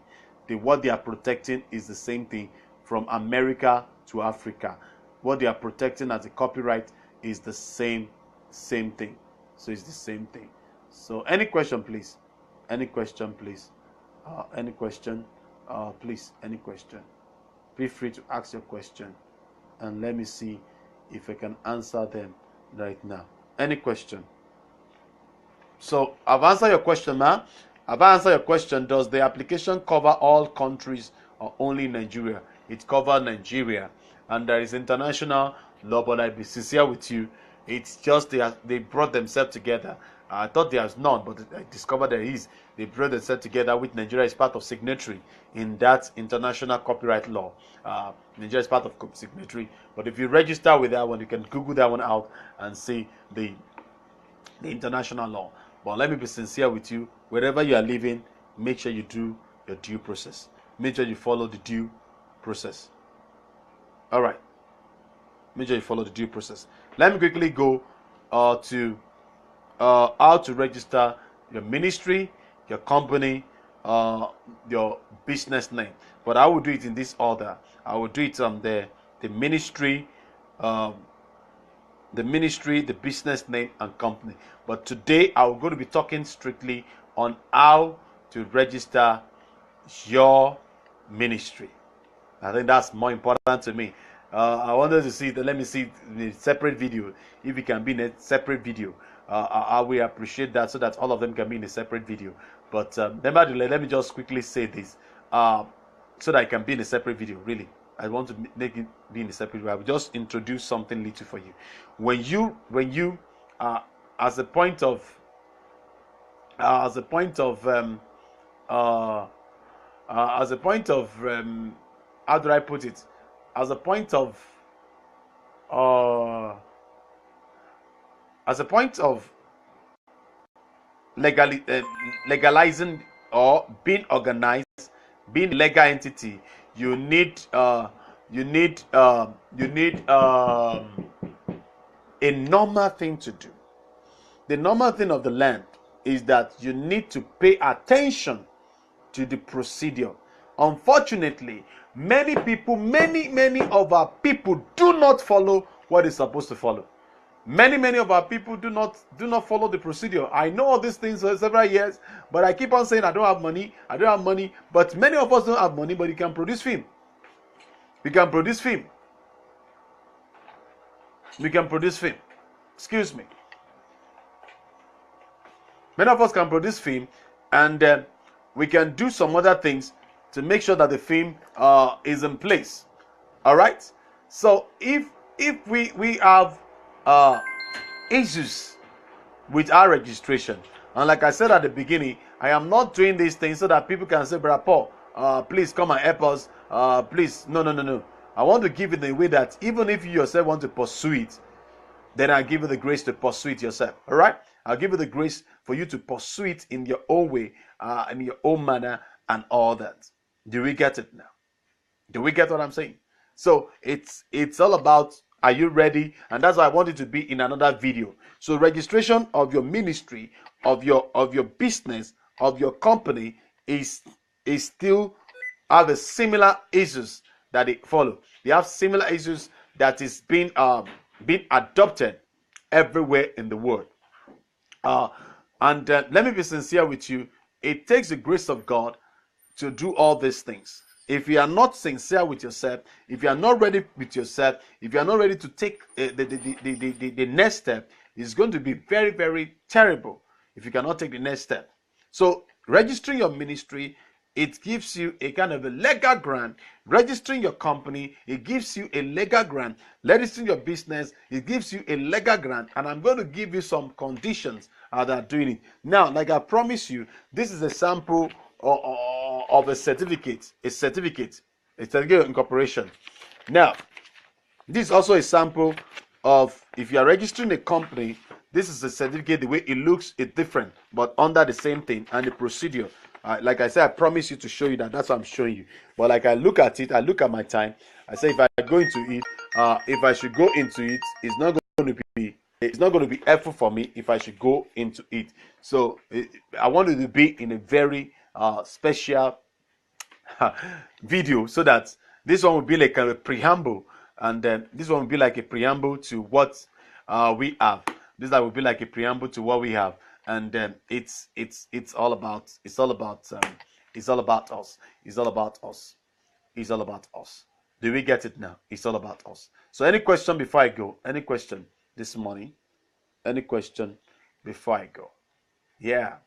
What they are protecting is the same thing from America to Africa. What they are protecting as a copyright is the same thing. So it's the same thing. So any question, please? Any question, please? Any question? Please, any question? Feel free to ask your question, and let me see if I can answer them right now. Any question? So I've answered your question, man. I've answered your question. Does the application cover all countries or only Nigeria? It covers Nigeria, and there is international law. But I'll be sincere with you. It's just they brought themselves together. I thought there was none, but I discovered there is. They brought themselves together with Nigeria is part of signatory in that international copyright law. Nigeria is part of signatory. But if you register with that one, you can Google that one out and see the international law. But let me be sincere with you. Wherever you are living, make sure you do your due process. Make sure you follow the due process. All right. Make sure you follow the due process. Let me quickly go to how to register your ministry, your company, your business name. But I will do it in this order. I will do it on the ministry, um, the business name, and company. But today I'm going to be talking strictly on how to register your ministry. I think that's more important to me. I wanted to see that. Let me see the separate video. If it can be in a separate video, I will appreciate that, so that all of them can be in a separate video. But nevertheless, let me just quickly say this, so that it can be in a separate video. Really, I want to make it be in a separate video. I will just introduce something little for you. When you as a point of how do I put it? As a point of legalizing or being organized, being a legal entity, you need a normal thing to do. The normal thing of the land is that you need to pay attention to the procedure. Unfortunately, many of our people do not follow what is supposed to follow. Many of our people do not follow the procedure. I know all these things for several years, but I keep on saying I don't have money. But many of us don't have money, but you can produce film. We can produce film. Excuse me. Many of us can produce film, and we can do some other things to make sure that the film is in place. All right. So if we have issues with our registration, and like I said at the beginning, I am not doing these things so that people can say, Brother Paul, please come and help us. Please, no. I want to give it the way that even if you yourself want to pursue it, then I'll give you the grace to pursue it yourself. All right. I'll give you the grace for you to pursue it in your own way, in your own manner, and all that. Do we get it now? Do we get what I'm saying? So it's all about, are you ready? And that's why I want it to be in another video. So registration of your ministry, of your business, of your company is still have a similar issues that they follow. They have similar issues that is being adopted everywhere in the world. And let me be sincere with you. It takes the grace of God to do all these things. If you are not sincere with yourself, if you are not ready with yourself, if you are not ready to take the next step, it's going to be very, very terrible if you cannot take the next step. So registering your ministry, it gives you a kind of a legal grant. Registering your company, it gives you a legal grant. Registering your business, it gives you a legal grant. And I'm going to give you some conditions that are doing it. Now, like I promised you, this is a sample of a certificate of incorporation. Now, this is also a sample of, if you are registering a company, this is a certificate. The way it looks is different, but under the same thing and the procedure. Like I said, I promise you to show you that. That's what I'm showing you. But like I look at it, I look at my time. I say if I go into it, if I should go into it, it's not going to be helpful for me if I should go into it. So I want it to be in a very special video, so that this one will be like a preamble, and then this one will be like a preamble to what we have. This will be like a preamble to what we have, and then it's all about us. It's all about us. Do we get it now? It's all about us. So any question before I go? Any question this morning? Any question before I go? Yeah.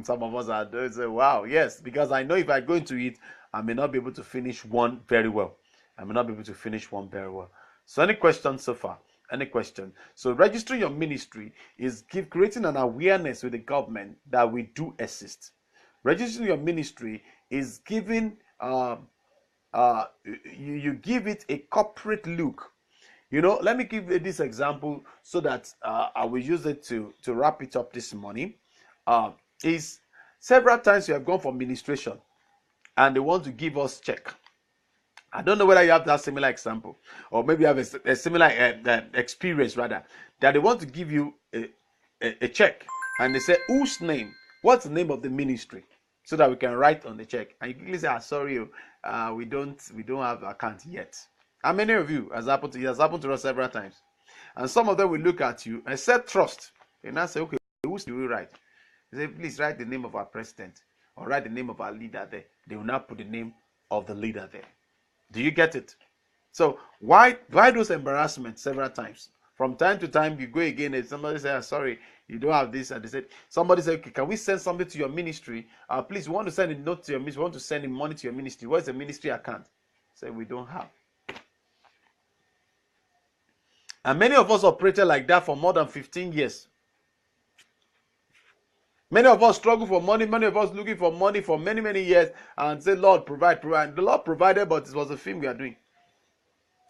Some of us are doing say, wow, yes, because I know if I go into it, I may not be able to finish one very well. So any questions so far? Any question? So registering your ministry is creating an awareness with the government that we do exist. Registering your ministry is giving you give it a corporate look. Let me give this example so that I will use it to wrap it up this morning. is several times we have gone for ministration and they want to give us check. I don't know whether you have that similar example, or maybe you have a similar experience rather, that they want to give you a check and they say, whose name? What's the name of the ministry? So that we can write on the check. And you quickly say, sorry, we don't have account yet. How many of you has happened to you? It has happened to us several times. And some of them will look at you and say trust. And I say, okay, whose do we write? They say, please write the name of our president or write the name of our leader there. They will not put the name of the leader there. Do you get it? So why those embarrassments several times? From time to time, you go again and somebody says, sorry, you don't have this. And they said, somebody said, okay, can we send something to your ministry? Please, we want to send a note to your ministry. We want to send money to your ministry. What is the ministry account? Say, we don't have. And many of us operated like that for more than 15 years. Many of us struggle for money. Many of us looking for money for many, many years and say, Lord, provide. The Lord provided, but it was a film we are doing.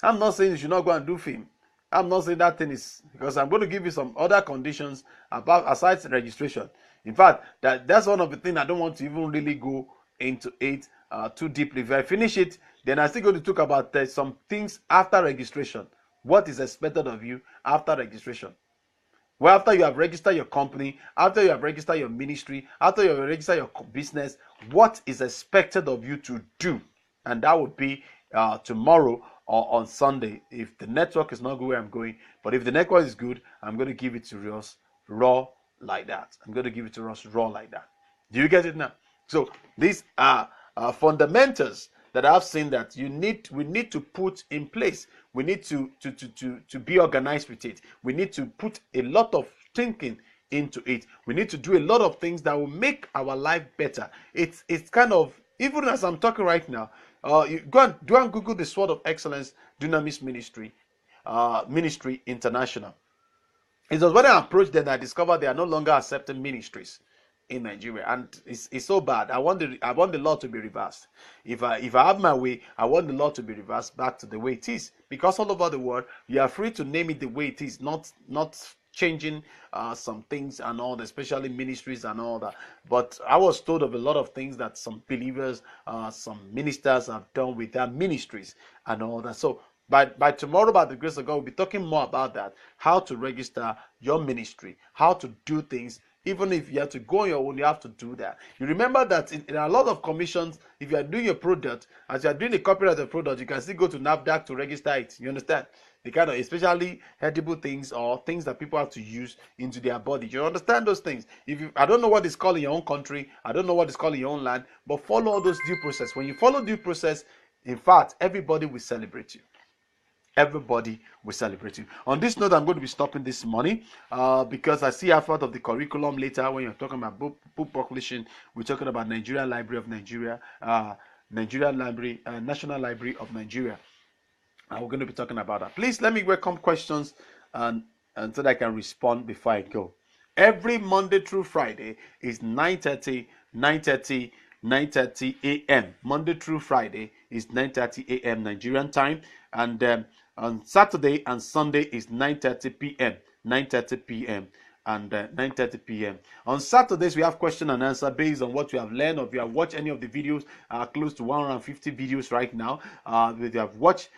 I'm not saying you should not go and do film. I'm not saying that thing is, because I'm going to give you some other conditions aside registration. In fact, that's one of the things I don't want to even really go into it too deeply. If I finish it, then I'm still going to talk about some things after registration. What is expected of you after registration? Well, after you have registered your company, after you have registered your ministry, after you have registered your business, what is expected of you to do? And that would be tomorrow or on Sunday, if the network is not good where I'm going. But if the network is good, I'm going to give it to us raw like that. I'm going to give it to us raw like that. Do you get it now? So these are fundamentals that I've seen that we need to put in place. We need to be organized with it. We need to put a lot of thinking into it. We need to do a lot of things that will make our life better. It's kind of, even as I'm talking right now, you go and Google the Sword of Excellence Dunamis Ministry International. It was when I approached them that I discovered they are no longer accepting ministries in Nigeria, and it's so bad. I want the law to be reversed. If I have my way, I want the law to be reversed back to the way it is, because all over the world you are free to name it the way it is, not changing some things and all that, especially ministries and all that. But I was told of a lot of things that some believers, some ministers have done with their ministries and all that. So by tomorrow, by the grace of God, we'll be talking more about that, how to register your ministry, how to do things. Even if you have to go on your own, you have to do that. You remember that in a lot of commissions, if you are doing a product, as you are doing a copyright of the product, you can still go to NAFDAC to register it. You understand? The kind of, especially edible things or things that people have to use into their body. You understand those things? I don't know what it's called in your own country, I don't know what it's called in your own land, but follow all those due process. When you follow due process, in fact, everybody will celebrate you. Everybody will celebrate you. On this note, I'm going to be stopping this morning because I see half part of the curriculum later when you're talking about book publishing. We're talking about Nigerian Library of Nigeria, Nigerian Library, National Library of Nigeria. And we're going to be talking about that. Please let me welcome questions and so that I can respond before I go. Every Monday through Friday is 9:30 a.m. Monday through Friday is 9:30 a.m. Nigerian time, and on Saturday and Sunday is 9:30 p.m. 9:30 p.m. and 9:30 p.m. On Saturdays, we have question and answer based on what you have learned, or if you have watched any of the videos, close to 150 videos right now. If you have watched,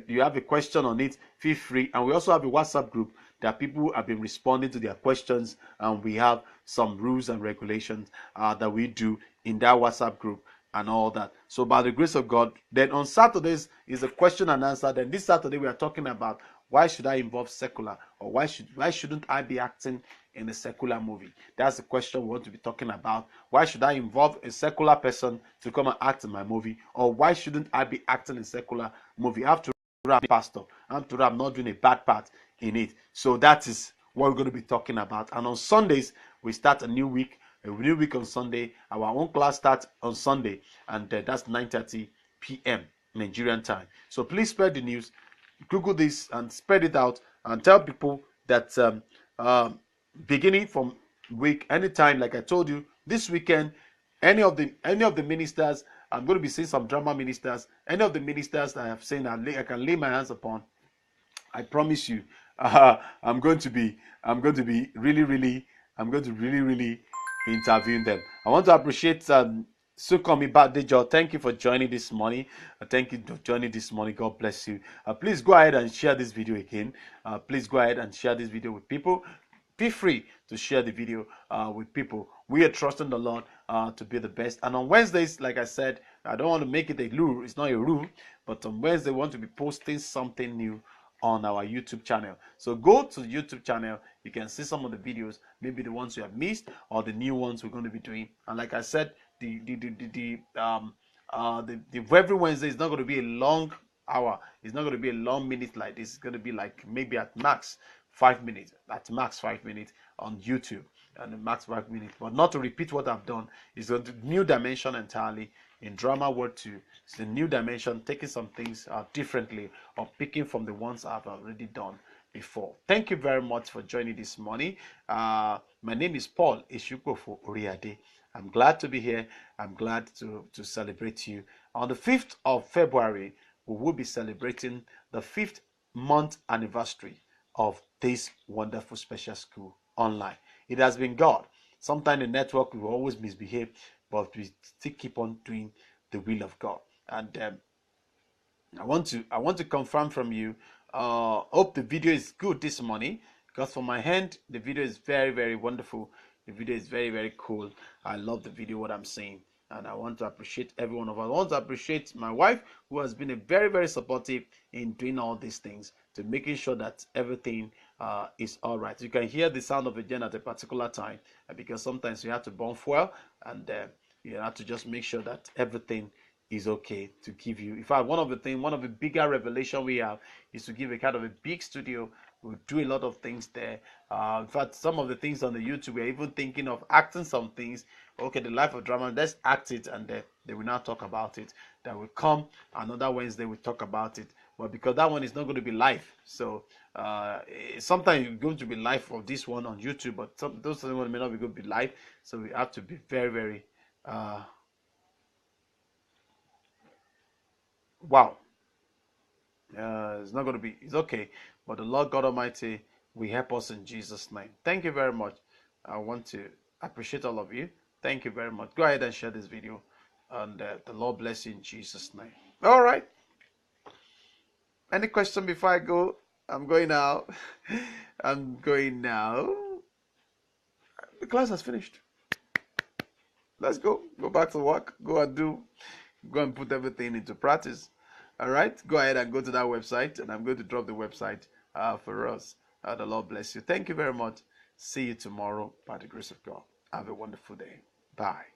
you have a question on it, feel free. And we also have a WhatsApp group that people have been responding to their questions, and we have some rules and regulations that we do in that WhatsApp group and all that. So by the grace of God, then on Saturdays is a question and answer. Then this Saturday we are talking about why should I involve secular, or why shouldn't I be acting in a secular movie? That's the question we want to be talking about. Why should I involve a secular person to come and act in my movie, or why shouldn't I be acting in a secular movie? After all, I'm a pastor. After all, I'm not doing a bad part in it. So that is what we're going to be talking about. And on Sundays we start a new week. A new week on Sunday. Our own class starts on Sunday, and that's 9:30 p.m. Nigerian time. So please spread the news, Google this and spread it out, and tell people that beginning from week, anytime, like I told you, this weekend, any of the ministers, I'm going to be seeing some drama ministers. Any of the ministers that I have seen, I can lay my hands upon. I promise you, I'm going to be really, really be interviewing them. I want to appreciate Sukomi Badejo. Thank you for joining this morning. Thank you for joining this morning. God bless you. Please go ahead and share this video again. Please go ahead and share this video with people. Be free to share the video with people. We are trusting the Lord to be the best. And on Wednesdays, like I said, I don't want to make it a rule. It's not a rule. But on Wednesday, we want to be posting something new on our YouTube channel. So go to the YouTube channel. You can see some of the videos, maybe the ones you have missed or the new ones we're going to be doing. And like I said, the every Wednesday is not going to be a long hour. It's not going to be a long minute like this. It's going to be like maybe at max 5 minutes. At max 5 minutes on YouTube, and the max 5 minutes. But not to repeat what I've done. It's a new dimension entirely. In Drama World 2, it's a new dimension, taking some things differently or picking from the ones I've already done before. Thank you very much for joining this morning. My name is Paul-Esupofo Oriade. I'm glad to be here. I'm glad to celebrate you. On the 5th of February, we will be celebrating the 5th month anniversary of this wonderful special school online. It has been God. Sometimes the network will always misbehave, but we still keep on doing the will of God. And I want to confirm from you. Hope the video is good this morning, because from my hand the video is very, very wonderful. The video is very, very cool. I love the video, what I'm saying, and I want to appreciate every one of us. I want to appreciate my wife, who has been a very, very supportive in doing all these things, to making sure that everything is all right. You can hear the sound of a gen at a particular time, because sometimes you have to burn fuel, and you have to just make sure that everything is okay to give you. In fact, one of the bigger revelation we have is to give a kind of a big studio. We'll do a lot of things there. In fact, some of the things on the YouTube, we're even thinking of acting some things. Okay, the life of drama, let's act it, and they will now talk about it. That will come another Wednesday, we talk about it. But because that one is not going to be live, so sometimes it's going to be live for this one on YouTube, but those ones may not be going to be live. So we have to be very, very wow. It's not going to be, it's okay. But the Lord God Almighty will help us in Jesus' name. Thank you very much. I want to appreciate all of you. Thank you very much. Go ahead and share this video. And the Lord bless you in Jesus' name. All right. Any question before I go? I'm going now. I'm going now. The class has finished. Let's go. Go back to work. Go and put everything into practice. All right, go ahead and go to that website, and I'm going to drop the website for us. The Lord bless you. Thank you very much. See you tomorrow by the grace of God. Have a wonderful day. Bye.